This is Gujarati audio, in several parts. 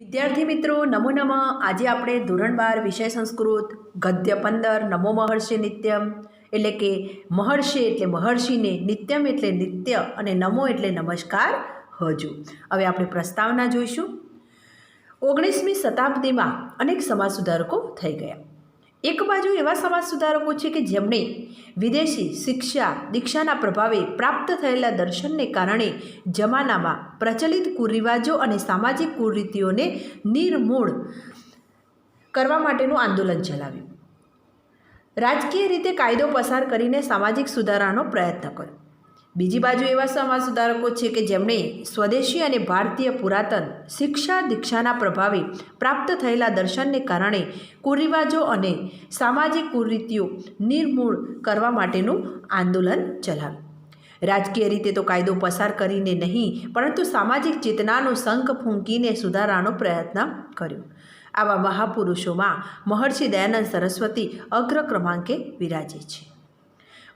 વિદ્યાર્થી મિત્રો નમો નમઃ. આજે આપણે ધોરણ 12 વિષય સંસ્કૃત ગદ્ય 15 નમો મહર્ષિ નિત્યમ એટલે કે મહર્ષિ એટલે મહર્ષિને, નિત્યમ એટલે નિત્ય અને નમો એટલે નમસ્કાર હજુ. હવે આપણે પ્રસ્તાવના જોઈશું. 19મી શતાબ્દીમાં અનેક સમાજ સુધારકો થઈ ગયા. એક બાજુ એવા સમાજ સુધારકો છે કે જેમણે વિદેશી શિક્ષા દીક્ષાના પ્રભાવે પ્રાપ્ત થયેલા દર્શનને કારણે જમાનામાં પ્રચલિત કુરિવાજો અને સામાજિક કુરીતિઓને નિર્મૂળ કરવા માટેનું આંદોલન ચલાવ્યું. રાજકીય રીતે કાયદો પસાર કરીને સામાજિક સુધારાનો પ્રયત્ન કર્યો. બીજી બાજુ એવા સમાજ સુધારકો છે કે જેમણે સ્વદેશી અને ભારતીય પુરાતન શિક્ષા દીક્ષાના પ્રભાવે પ્રાપ્ત થયેલા દર્શનને કારણે કુરિવાજો અને સામાજિક કુરીતિઓ નિર્મૂળ કરવા માટેનું આંદોલન ચલાવ્યું. રાજકીય રીતે તો કાયદો પસાર કરીને નહીં, પરંતુ સામાજિક ચેતનાનો શંખ ફૂંકીને સુધારાનો પ્રયત્ન કર્યો. આવા મહાપુરુષોમાં મહર્ષિ દયાનંદ સરસ્વતી અગ્ર ક્રમાંકે વિરાજે છે.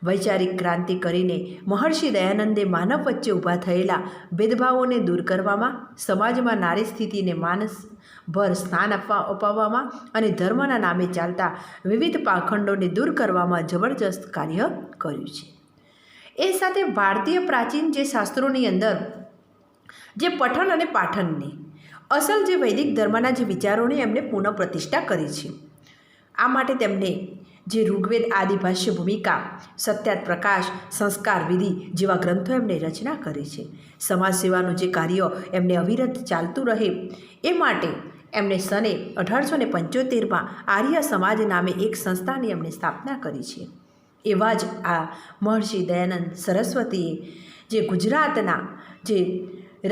વૈચારિક ક્રાંતિ કરીને મહર્ષિ દયાનંદે માનવ વચ્ચે ઊભા થયેલા ભેદભાવોને દૂર કરવામાં, સમાજમાં નારી સ્થિતિને માનસભર સ્થાન અપાવવામાં અને ધર્મના નામે ચાલતા વિવિધ પાખંડોને દૂર કરવામાં જબરજસ્ત કાર્ય કર્યું છે. એ સાથે ભારતીય પ્રાચીન જે શાસ્ત્રોની અંદર જે પઠન અને પાઠનની અસલ જે વૈદિક ધર્મના જે વિચારોની એમણે પુનઃપ્રતિષ્ઠા કરી છે. આ માટે તેમને જે ઋગ્વેદ આદિભાષ્ય ભૂમિકા, સત્યાત પ્રકાશ, સંસ્કાર વિધિ જેવા ગ્રંથો એમણે રચના કરી છે. સમાજ સેવાનું જે કાર્ય એમને અવિરત ચાલતું રહે એ માટે એમણે સને 1875માં આર્ય સમાજ નામે એક સંસ્થાની એમણે સ્થાપના કરી છે. એવા જ આ મહર્ષિ દયાનંદ સરસ્વતીએ જે ગુજરાતના જે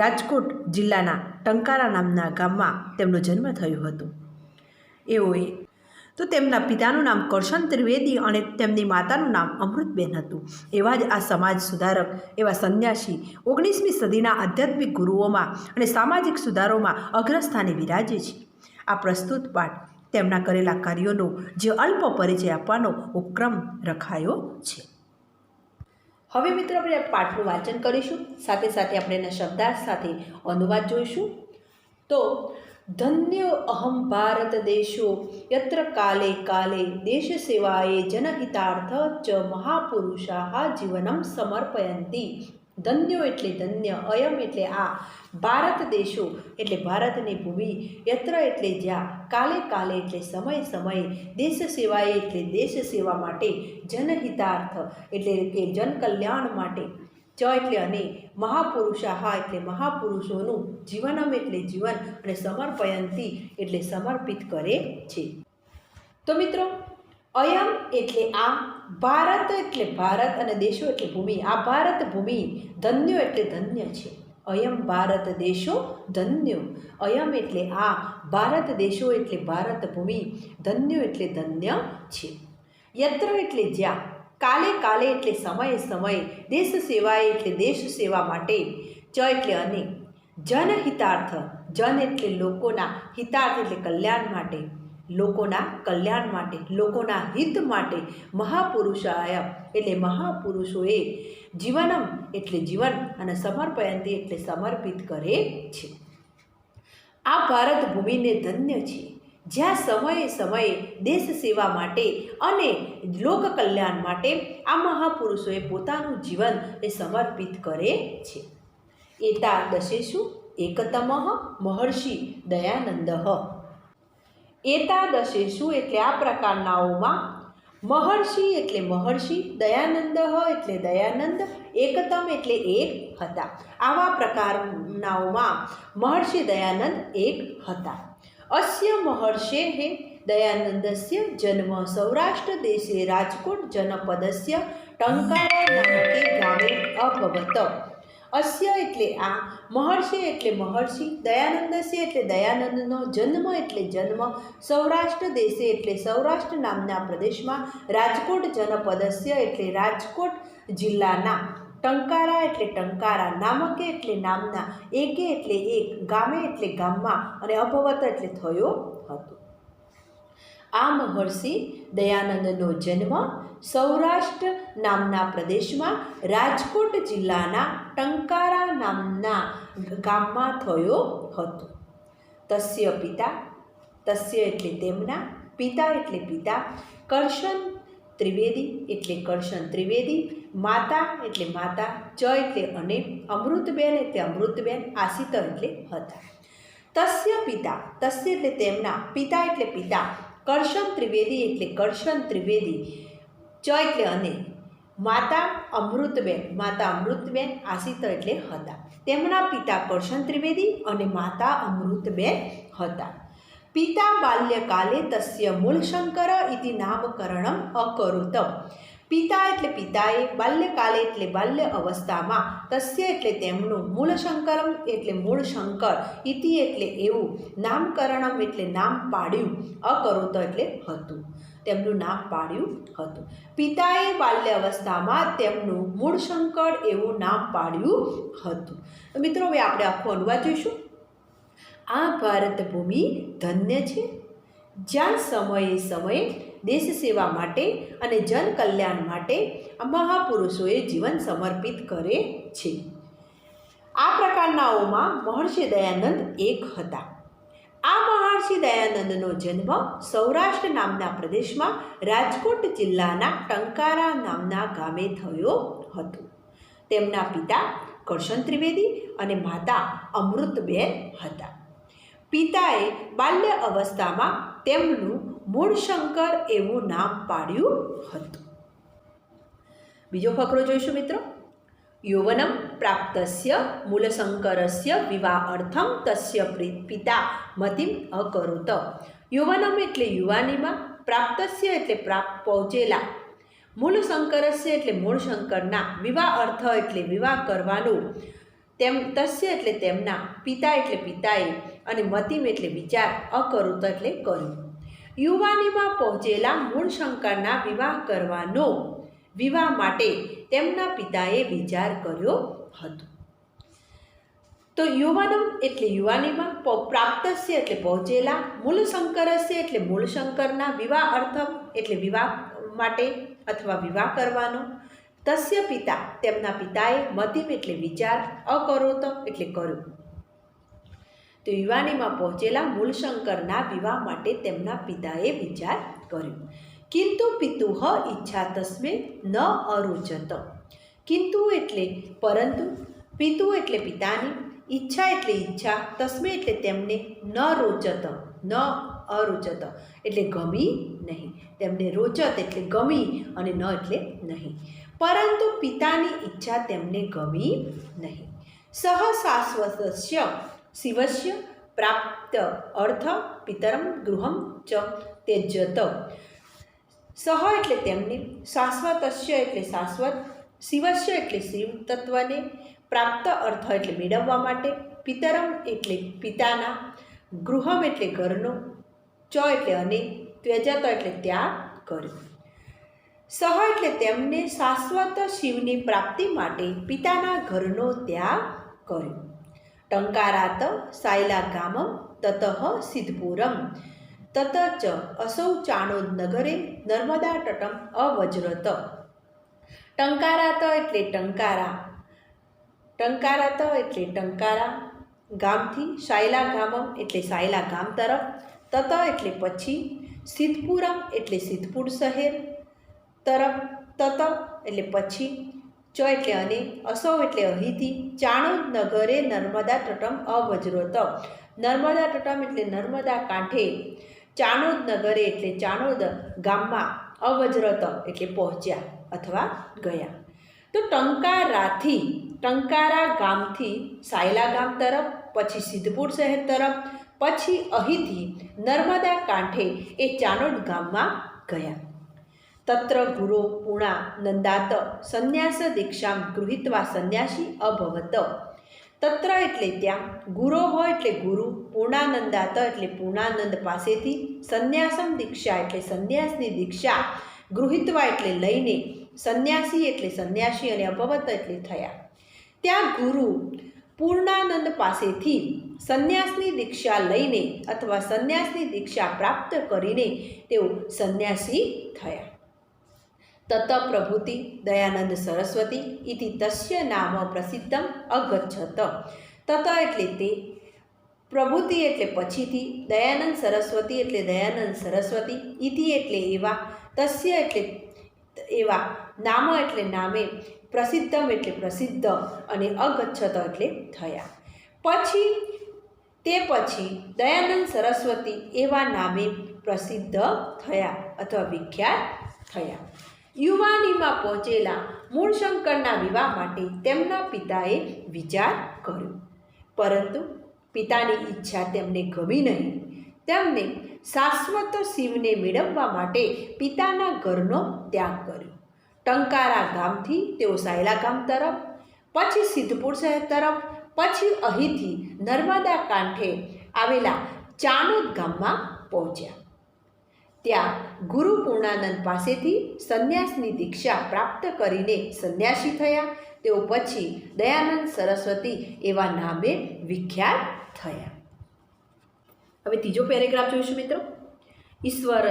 રાજકોટ જિલ્લાના ટંકારા નામના ગામમાં તેમનો જન્મ થયો હતો. એઓએ તો તેમના પિતાનું નામ કરશન ત્રિવેદી અને તેમની માતાનું નામ અમૃતબેન હતું. એવા જ આ સમાજ સુધારક, એવા સંન્યાસી 19મી સદીના આધ્યાત્મિક ગુરુઓમાં અને સામાજિક સુધારોમાં અગ્રસ્થાને વિરાજે છે. આ પ્રસ્તુત પાઠ તેમના કરેલા કાર્યોનો જે અલ્પ પરિચય આપવાનો ઉપક્રમ રખાયો છે. હવે મિત્રો આપણે પાઠનું વાંચન કરીશું, સાથે સાથે આપણે એના શબ્દાર્થ સાથે અનુવાદ જોઈશું. તો ધન્ય અહમ ભારત દેશો યત્ર કાલે કાલે દેશ સેવાએ જનહિતાર્થ ચ મહાપુરુષા જીવનમ સમર્પયંતી. ધન્યો એટલે ધન્ય, અયમ એટલે આ, ભારત દેશો એટલે ભારતની ભૂમિ, યત્ર એટલે જ્યાં, કાલે કાલે એટલે સમય સમયે, દેશ સેવાએ એટલે દેશ સેવા માટે, જનહિતાર્થ એટલે કે જનકલ્યાણ માટે, ચ એટલે અને, મહાપુરુષાહા એટલે મહાપુરુષોનું, જીવનમ એટલે જીવન અને સમર્પયંતી એટલે સમર્પિત કરે છે. તો મિત્રો અયમ એટલે આ, ભારત એટલે ભારત અને દેશો એટલે ભૂમિ. આ ભારત ભૂમિ, ધન્યો એટલે ધન્ય છે. અયમ ભારત દેશો ધન્યો, અયમ એટલે આ, ભારત દેશો એટલે ભારત ભૂમિ, ધન્યો એટલે ધન્ય છે. યત્ર એટલે જ્યાં, કાલે કાલે એટલે સમયે સમયે, દેશ સેવાએ એટલે દેશ સેવા માટે, ચ એટલે અને, જનહિતાર્થ, જન એટલે લોકોના, હિતાર્થ એટલે કલ્યાણ માટે, લોકોના કલ્યાણ માટે, લોકોના હિત માટે, મહાપુરુષાય એટલે મહાપુરુષોએ, જીવનમ એટલે જીવન અને સમર્પયંતી એટલે સમર્પિત કરે છે. આ ભારત ભૂમિને ધન્ય છે, જ્યાં સમયે સમયે દેશ સેવા માટે અને લોક કલ્યાણ માટે આ મહાપુરુષોએ પોતાનું જીવન એ સમર્પિત કરે છે. એતા દશેષુ એકતમઃ મહર્ષિ દયાનંદ. એતાદશેષુ એટલે આ પ્રકારનાઓમાં, મહર્ષિ એટલે મહર્ષિ, દયાનંદ એટલે દયાનંદ, એકતમ એટલે એક હતા. આવા પ્રકારનાઓમાં મહર્ષિ દયાનંદ એક હતા. અસ્ય મહર્ષેઃ દયાનંદસ્ય જન્મ સૌરાષ્ટ્ર દેશે રાજકોટ જનપદસ્ય ટંકારા નામકે ગામે અભવત. અસ્ય એટલે આ, મહર્ષિ એટલે મહર્ષિ, દયાનંદસ્ય એટલે દયાનંદનો, જન્મ એટલે જન્મ, સૌરાષ્ટ્ર દેશે એટલે સૌરાષ્ટ્ર નામના પ્રદેશમાં, રાજકોટ જનપદસ્ય એટલે રાજકોટ જિલ્લાના, ટંકારા એટલે ટંકારા, નામકે એટલે નામના, એકે એટલે એક, ગામે એટલે ગામમાં અને અભવત એટલે થયો હતો. આ મહર્ષિ દયાનંદનો જન્મ સૌરાષ્ટ્ર નામના પ્રદેશમાં રાજકોટ જિલ્લાના ટંકારા નામના ગામમાં થયો હતો. તસ્ય પિતા, તસ્ય એટલે તેમના, પિતા એટલે પિતા, કરશન ત્રિવેદી એટલે કરશન ત્રિવેદી, માતા એટલે માતા, ચ એટલે અને, અમૃતબેન એટલે અમૃતબેન, આશિત એટલે હતા. તસ્ય પિતા, તસ્ય એટલે તેમના, પિતા એટલે પિતા, કરશન ત્રિવેદી એટલે કરશન ત્રિવેદી, ચ એટલે અને, માતા અમૃતબેન, માતા અમૃતબેન, આશિત એટલે હતા. તેમના પિતા કરશન ત્રિવેદી અને માતા અમૃતબેન હતા. પિતા બાલ્યકાલે તસ્ય મૂળશંકર ઇતિ નામકરણમ અકરોત. પિતા એટલે પિતાએ, બાલ્યકાલે એટલે બાલ્ય અવસ્થામાં, તસ્ય એટલે તેમનું, મૂળશંકરમ એટલે મૂળશંકર, ઇતિ એટલે એવું, નામકરણમ એટલે નામ પાડ્યું, અકરોત એટલે હતું, તેમનું નામ પાડ્યું હતું. પિતાએ બાલ્ય અવસ્થામાં તેમનું મૂળશંકર એવું નામ પાડ્યું હતું. તો મિત્રો હવે આપણે આખો અનુવાદ જોઈશું. આ ભારત ભૂમિ ધન્ય છે, જ્યાં સમયે સમયે દેશ સેવા માટે અને જન કલ્યાણ માટે આ મહાપુરુષોએ જીવન સમર્પિત કરે છે. આ પ્રકારનાઓમાં મહર્ષિ દયાનંદ એક હતા. આ મહર્ષિ દયાનંદનો જન્મ સૌરાષ્ટ્ર નામના પ્રદેશમાં રાજકોટ જિલ્લાના ટંકારા નામના ગામે થયો હતો. તેમના પિતા કરશન ત્રિવેદી અને માતા અમૃતબેન હતા. પિતાએ બાલ્ય અવસ્થામાં તેમનું મૂળશંકર એવું નામ પાડ્યું હતું. બીજો ફકરો જોઈશું મિત્રો. યૌવનમ પ્રાપ્તસ્ય મૂળશંકરસ્ય વિવાહાર્થમ તસ્ય પિતા મતિમ અકરોત. યૌવનમ એટલે યુવાનીમાં, પ્રાપ્તસ્ય એટલે પ્રાપ્ત પહોંચેલા, મૂળશંકરસ્ય એટલે મૂળશંકરના, વિવાહ અર્થ એટલે વિવાહ કરવાનું, તેમ તસ્ય એટલે તેમના, પિતા એટલે પિતાએ અને મતિમ એટલે વિચાર, અકરોત એટલે કર્યું. યુવાનીમાં પહોંચેલા મૂળશંકરના વિવાહ કરવાનો, વિવાહ માટે તેમના પિતાએ વિચાર કર્યો હતો. તો યૌવનમ એટલે યુવાનીમાં, પ્રાપ્તસ્ય એટલે પહોંચેલા, મૂળશંકરસ્ય એટલે મૂળશંકરના, વિવાહ અર્થમ એટલે વિવાહ માટે અથવા વિવાહ કરવાનો, તસ્ય પિતા તેમના પિતાએ, મતિમ એટલે વિચાર, અકરોત એટલે કર્યું. તો યુવાનીમાં પહોંચેલા મૂળશંકરના વિવાહ માટે તેમના પિતાએ વિચાર કર્યો. કિંતુ પિતુઃ ઈચ્છા તસ્મે ન અરુચત. કિંતુ એટલે પરંતુ, પિતુ એટલે પિતાની, ઈચ્છા એટલે ઈચ્છા, તસ્મે એટલે તેમને, ન રોચત ન અરુચત એટલે ગમી નહીં, તેમને રોચત એટલે ગમી અને ન એટલે નહીં, પરંતુ પિતાની ઈચ્છા તેમને ગમી નહીં. સહ શાશ્વતસ્ય શિવસ્ય પ્રાપ્ત અર્થ પિતરમ ગૃહમ ચ ત્યજત. સહ એટલે તેમને, શાશ્વતસ્ય એટલે શાશ્વત, શિવસ્ય એટલે શિવ તત્વને, પ્રાપ્ત અર્થ એટલે મેળવવા માટે, પિતરમ એટલે પિતાના, ગૃહમ એટલે ઘરનો, ચ એટલે અને, ત્યજત એટલે ત્યાગ કર્યો. સહ એટલે તેમને શાશ્વત શિવની પ્રાપ્તિ માટે પિતાના ઘરનો ત્યાગ કર્યો. ટંકારાત સાયલા ગામમ તતઃ સિદ્ધપુરમ તત ચ અસૌ ચાણોદ નગરે નર્મદા તટમ અવજ્રત. ટંકારાત એટલે ટંકારા, ટંકારાત એટલે ટંકારા ગામથી, સાયલા ગામમ એટલે સાયલા ગામ તરફ, તત એટલે પછી, સિદ્ધપુરમ એટલે સિદ્ધપુર શહેર તરફ, તત એટલે પછી, ચ એટલે અને, અસૌ એટલે અહીંથી, ચાણોદ નગરે નર્મદા તટમ અવજ્રત. નર્મદા તટમ એટલે નર્મદા કાંઠે, ચાણોદ નગરે એટલે ચાણોદ ગામમાં, અવજ્રત એટલે પહોંચ્યા અથવા ગયા. તો ટંકારાથી, ટંકારા ગામથી સાયલા ગામ તરફ, પછી સિદ્ધપુર શહેર તરફ, પછી અહીંથી નર્મદા કાંઠે એ ચાણોદ ગામમાં ગયા. તત્ર ગુરો પૂર્ણા નંદાત સંન્યાસ દીક્ષામ ગૃહીત્વા સંન્યાસી અભવત. તત્ર એટલે ત્યાં, ગુરો હોય એટલે ગુરુ, પૂર્ણાનંદાત એટલે પૂર્ણાનંદ પાસેથી, સંન્યાસમ દીક્ષા એટલે સંન્યાસની દીક્ષા, ગૃહીત્વા એટલે લઈને, સંન્યાસી એટલે સંન્યાસી અને અભવત એટલે થયા. ત્યાં ગુરુ પૂર્ણાનંદ પાસેથી સંન્યાસની દીક્ષા લઈને અથવા સંન્યાસની દીક્ષા પ્રાપ્ત કરીને તેઓ સંન્યાસી થયા. તત પ્રભૃતિ દયાનંદ સરસ્વતી ઇતિ તસ્ય નામ પ્રસિદ્ધમ અગચ્છત. તત એટલે તે, પ્રભુતિ એટલે પછીથી, દયાનંદ સરસ્વતી એટલે દયાનંદ સરસ્વતી, ઇતિ એટલે એવા, તસ્ય એટલે એવા, નામ એટલે નામે, પ્રસિદ્ધમ એટલે પ્રસિદ્ધ અને અગચ્છત એટલે થયા. પછી તે પછી દયાનંદ સરસ્વતી એવા નામે પ્રસિદ્ધ થયા અથવા વિખ્યાત થયા. યુવાનીમાં પહોંચેલા મૂળશંકરના વિવાહ માટે તેમના પિતાએ વિચાર કર્યો, પરંતુ પિતાની ઈચ્છા તેમને ગમી નહીં. તેમને શાશ્વત શિવને મેળવવા માટે પિતાના ઘરનો ત્યાગ કર્યો. ટંકારા ગામથી તેઓ સાયલા ગામ તરફ, પછી સિદ્ધપુર શહેર તરફ, પછી અહીંથી નર્મદા કાંઠે આવેલા ચાનોદ ગામમાં પહોંચ્યા. ત્યાં ગુરુ પૂર્ણાનંદ પાસેથી સંન્યાસની દીક્ષા પ્રાપ્ત કરીને સંન્યાસી થયા. તેઓ પછી દયાનંદ સરસ્વતી એવા નામે વિખ્યાત થયા. હવે ત્રીજો પેરેગ્રાફ જોઈશું મિત્રો. ઈશ્વર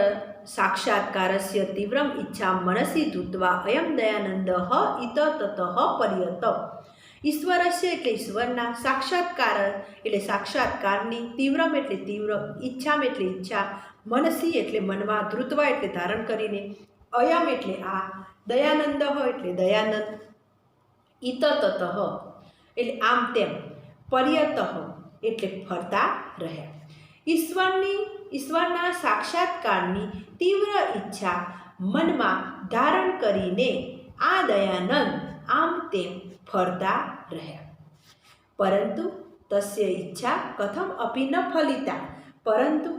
સાક્ષાત્કારસ્ય તીવ્રમ ઈચ્છા મનસી ધૂત્વા અયમ દયાનંદ ઇત તત પર્યત. ઈશ્વરસ્ય એટલે ઈશ્વરના, સાક્ષાત્કાર એટલે સાક્ષાત્કારની, તીવ્રમ એટલે તીવ્ર, ઈચ્છામ એટલે ઈચ્છા, મનસી એટલે મનમાં, ધૃત્વા એટલે ધારણ કરીને, અયમ એટલે આ, દયાનંદ એટલે દયાનંદ, ઇત તત એટલે આમ તેમ, પર્યત એટલે ફરતા રહ્યા. ઈશ્વરના સાક્ષાત્કારની તીવ્ર ઈચ્છા મનમાં ધારણ કરીને આ દયાનંદ આમ તેમ ફરતા રહ્યા. પરંતુ તસ્ય ઈચ્છા કથમ અપી ન ફલિતા. પરંતુ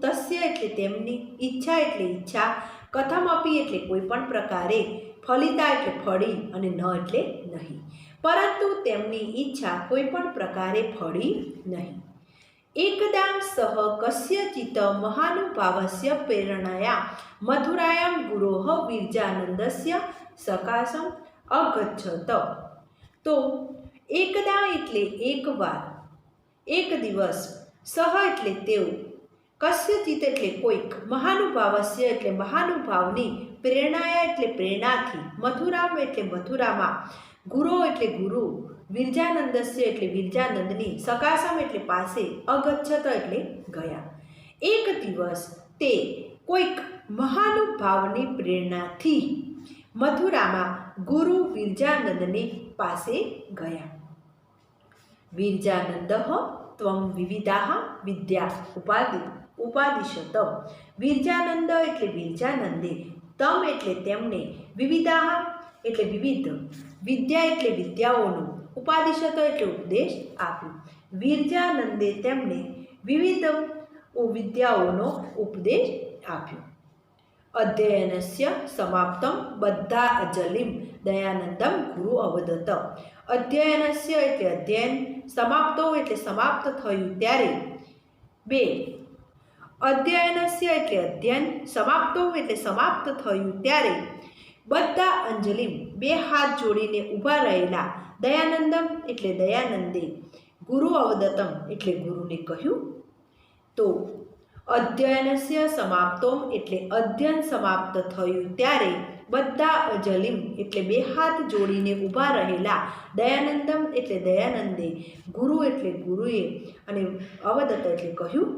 તસ્ય એટલે તેમની, ઈચ્છા એટલે ઈચ્છા, કથમ અપી એટલે કોઈ પણ પ્રકારે, ફલિતા એટલે ફળી અને ન એટલે નહીં. પરંતુ તેમની ઈચ્છા કોઈ પણ પ્રકારે ફળી નહીં. એકદા સહ કસ્યચિત મહાનુભાવસ્ય પ્રેરણયા મથુરાયામ ગુરોઃ વિરજાનંદસ્ય સકાશમ અગચ્છત. તો એકદા એટલે એકવાર, એક દિવસ, સહ એટલે તેઓ, કસ્યચિત એટલે કોઈક, મહાનુભાવસ્ય એટલે મહાનુભાવની, પ્રેરણાયા એટલે પ્રેરણાથી, મથુરામ એટલે મથુરામાં, ગુરો એટલે ગુરુ, વિરજાનંદસ્ય એટલે વિરજાનંદની, સકાશમ એટલે પાસે, અગચ્છત એટલે ગયા. એક દિવસ તે કોઈક મહાનુભાવની પ્રેરણાથી મથુરામાં ગુરુ વિરજાનંદની પાસે ગયા. વિરજાનંદ ત્વમ વિવિધા વિદ્યા ઉપાદિશત. વિરજાનંદ એટલે વિરજાનંદે, તમ એટલે તેમને, વિવિધા એટલે વિવિધ, વિદ્યા એટલે વિદ્યાઓનું, ઉપાદિશત એટલે ઉપદેશ આપ્યો. વિરજાનંદે તેમને વિવિધ વિદ્યાઓનો ઉપદેશ આપ્યો. અધ્યયનસ્ય સમાપ્તમ બધા અજલિમ દયાનંદમ ગુરુ અવદત. અધ્યયનસ્ય એટલે અધ્યયન, સમાપ્તો એટલે સમાપ્ત થયું ત્યારે, બે, અધ્યયનસ્ય એટલે અધ્યયન, સમાપ્તો એટલે સમાપ્ત થયું ત્યારે, બધા અંજલિમ બે હાથ જોડીને ઊભા રહેલા, દયાનંદમ એટલે દયાનંદે, ગુરુ અવદતમ એટલે ગુરુને કહ્યું. તો અધ્યયનસ્ય સમાપ્તોમ એટલે અધ્યયન સમાપ્ત થયું ત્યારે, બધા અજલિમ એટલે બે હાથ જોડીને ઊભા રહેલા, દયાનંદમ એટલે દયાનંદે, ગુરુ એટલે ગુરુએ, અને અવદત એટલે કહ્યું.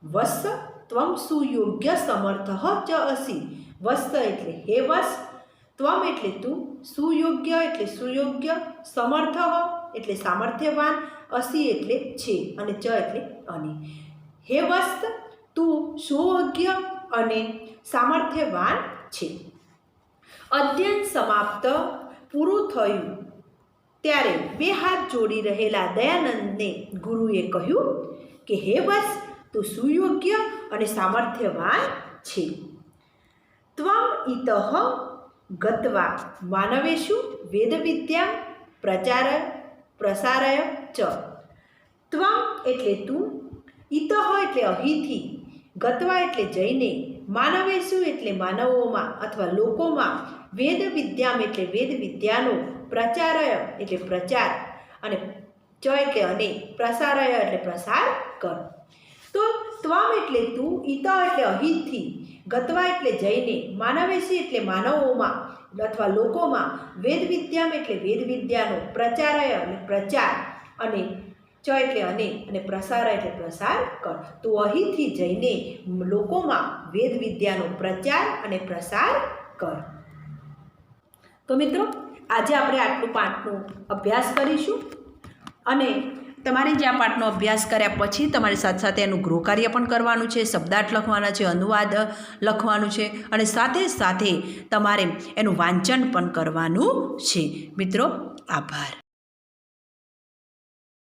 વત્સ ત્વમ સુયોગ્ય સમર્થ ચ અસી. વત્સ એટલે હે વત્સ, ત્વમ એટલે તું, સુયોગ્ય એટલે સુયોગ્ય, સમર્થ એટલે સામર્થ્યવાન, અસી એટલે છે, અને ચ એટલે અને. હે વત્સ, તું સુયોગ્ય અને સામર્થ્યવાન છે. અધ્યયન સમાપ્ત પૂરું થયું ત્યારે બે હાથ જોડી રહેલા દયાનંદને ગુરુએ કહ્યું કે હે વત્સ, તું સુયોગ્ય અને સામર્થ્યવાન છે. ત્વમ ઇતઃ ગત્વા માનવેષુ વેદવિદ્યા પ્રસારય ચ. ત્વમ એટલે તું, ઇતઃ એટલે અહીંથી, ગત્વા એટલે જઈને, માનવેષુ એટલે માનવોમાં અથવા લોકોમાં, વેદ વિદ્યામ એટલે વેદ વિદ્યાનો, પ્રચારય એટલે પ્રચાર, અને ચ એટલે અને, પ્રસારય એટલે પ્રસાર કર. તો ત્વમ એટલે તું, ઇત એટલે અહીંથી, ગત્વા એટલે જઈને, માનવેષી એટલે માનવોમાં અથવા લોકોમાં, વેદ વિદ્યામ એટલે વેદ વિદ્યાનો, પ્રચારય એટલે પ્રચાર, અને ચ ચ એટલે અને પ્રસાર એટલે પ્રસાર કર. તો અહીંથી જઈને લોકોમાં વેદ વિદ્યાનો પ્રચાર અને પ્રસાર કર. તો મિત્રો આજે આપણે આટલું પાઠનો અભ્યાસ કરીશું અને તમારે જે આ પાઠનો અભ્યાસ કર્યા પછી તમારી સાથે સાથે એનું ગૃહકાર્ય પણ કરવાનું છે, શબ્દાર્થ લખવાના છે, અનુવાદ લખવાનું છે અને સાથે સાથે તમારે એનું વાંચન પણ કરવાનું છે. મિત્રો આભાર.